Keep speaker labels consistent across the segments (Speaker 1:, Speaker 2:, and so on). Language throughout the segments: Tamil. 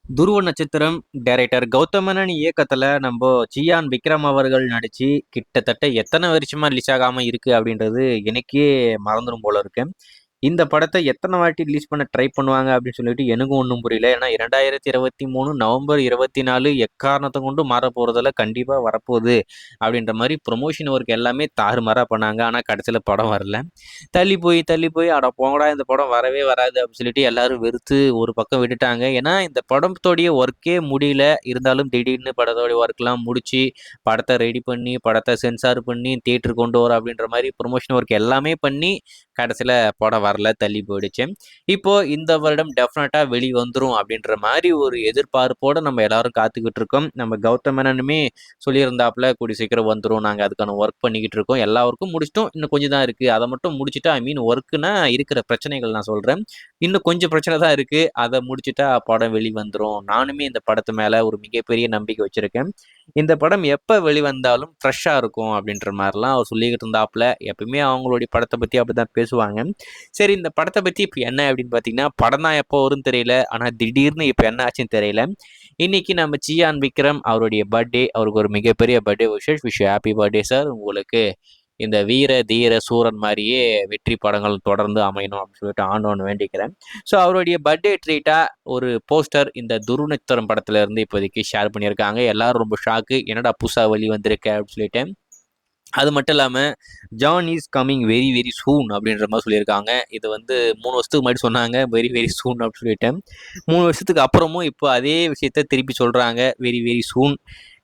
Speaker 1: துருவ நட்சத்திரம் டைரக்டர் கௌதம் மேனன் இயக்கத்துல நம்ம ஜியான் விக்ரம் அவர்கள் நடிச்சு கிட்டத்தட்ட எத்தனை வருஷமா ரிலீஸ் ஆகாம இருக்கு அப்படின்றது எனக்கே மறந்துடும் போல இருக்கு. இந்த படத்தை எத்தனை வாட்டி ரிலீஸ் பண்ண ட்ரை பண்ணுவாங்க அப்படின்னு சொல்லிட்டு எனக்கும் ஒன்றும் புரியல. ஏன்னா 2023 நவம்பர் 24 எக்காரணத்தை கொண்டு மாற போறதில்ல, கண்டிப்பா வரப்போகுது அப்படின்ற மாதிரி ப்ரொமோஷன் ஒர்க் எல்லாமே தாறுமாறா பண்ணாங்க. ஆனா கடைசியில படம் வரல. தள்ளி போய் அட போங்கடா இந்த படம் வரவே வராது அப்படின்னு சொல்லிட்டு எல்லாரும் வெறுத்து ஒரு பக்கம் விட்டுட்டாங்க. ஏன்னா இந்த படத்தோடைய ஒர்க்கே முடியல. இருந்தாலும் திடீர்னு படத்தோடைய ஒர்க்லாம் முடிச்சு படத்தை ரெடி பண்ணி படத்தை சென்சார் பண்ணி தியேட்டர் கொண்டு வர அப்படின்ற மாதிரி ப்ரொமோஷன் ஒர்க் எல்லாமே பண்ணி கடைசியில் படம் வரல, தள்ளி போயிடுச்சு. இப்போ இந்த வருடம் டெஃபினட்டா வெளி வந்துடும் அப்படின்ற மாதிரி ஒரு எதிர்பார்ப்போட நம்ம எல்லாரும் காத்துக்கிட்டு இருக்கோம். நம்ம கௌதம் மேனனுமே சொல்லியிருந்தாப்புல கூடி சீக்கிரம் வந்துடும், நாங்கள் அதுக்கான ஒர்க் பண்ணிக்கிட்டு இருக்கோம், எல்லா ஒர்க்கும் முடிச்சிட்டோம், இன்னும் கொஞ்சம் தான் இருக்கு, அதை மட்டும் முடிச்சுட்டா ஐ மீன் ஒர்க்குனா இருக்கிற பிரச்சனைகள் நான் சொல்றேன், இன்னும் கொஞ்சம் பிரச்சனை தான் இருக்கு, அதை முடிச்சுட்டா படம் வெளி வந்துடும். நானுமே இந்த படத்து மேல ஒரு மிகப்பெரிய நம்பிக்கை வச்சிருக்கேன். இந்த படம் எப்போ வெளிவந்தாலும் ஃப்ரெஷ்ஷாக இருக்கும் அப்படின்ற மாதிரிலாம் அவர் சொல்லிக்கிட்டு இருந்தாப்புல. எப்பயுமே அவங்களுடைய படத்தை பற்றி அப்படி தான் பேசுவாங்க. சரி, இந்த படத்தை பற்றி இப்போ என்ன அப்படின்னு பார்த்தீங்கன்னா, படம் தான் எப்போ வரும்னு தெரியல, ஆனால் திடீர்னு இப்போ என்ன ஆச்சுன்னு தெரியல. இன்னைக்கு நம்ம ஜியான் விக்ரம் அவருடைய பர்த்டே, அவருக்கு ஒரு மிகப்பெரிய birthday wish happy birthday sir. உங்களுக்கு இந்த வீர தீர சூரன் மாதிரியே வெற்றி படங்கள் தொடர்ந்து அமையணும் அப்படின்னு சொல்லிட்டு ஆண்டவன் வேண்டிக்கிறேன். ஸோ அவருடைய பர்த்டே ட்ரீட்டா ஒரு போஸ்டர் இந்த துருநட்சத்திரம் படத்துல இருந்து இப்போதைக்கு ஷேர் பண்ணியிருக்காங்க. எல்லாரும் ரொம்ப ஷாக்கு, என்னடா புதுசா வெளி வந்திருக்க அப்படின்னு சொல்லிட்டு. அது மட்டும் இல்லாமல் John is coming very very soon அப்படின்ற மாதிரி சொல்லியிருக்காங்க. இது வந்து 3 வருஷத்துக்கு முன்னாடி சொன்னாங்க வெரி வெரி சூன் அப்படின்னு சொல்லிட்டு. 3 வருஷத்துக்கு அப்புறமும் இப்போ அதே விஷயத்த திருப்பி சொல்கிறாங்க, வெரி வெரி சூன்.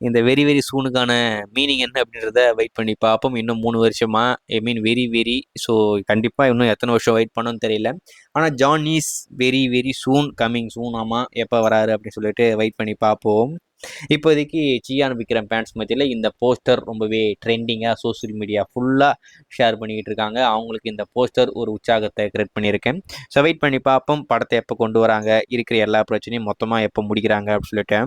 Speaker 1: இந்த வெரி வெரி சூனுக்கான மீனிங் என்ன அப்படின்றத வெயிட் பண்ணி பார்ப்போம். இன்னும் 3 வருஷமா, ஐ மீன் வெரி வெரி. ஸோ கண்டிப்பாக இன்னும் எத்தனை வருஷம் வெயிட் பண்ணணும்னு தெரியல. ஆனால் John is very very soon coming soon, ஆமாம் எப்போ வராரு அப்படின்னு சொல்லிட்டு வெயிட் பண்ணி பார்ப்போம். இப்போதைக்கு ஜியான் விக்ரம் ஃபேன்ஸ் மத்தியில் இந்த போஸ்டர் ரொம்பவே ட்ரெண்டிங்காக சோசியல் மீடியா ஃபுல்லாக ஷேர் பண்ணிக்கிட்டு இருக்காங்க. அவங்களுக்கு இந்த போஸ்டர் ஒரு உற்சாகத்தை கிரியேட் பண்ணியிருக்கேன். ஸோ வெயிட் பண்ணி பார்ப்போம், படத்தை எப்போ கொண்டு வராங்க, இருக்கிற எல்லா பிரச்சனையும் மொத்தமாக எப்போ முடிக்கிறாங்க அப்படின்னு சொல்லிட்டு.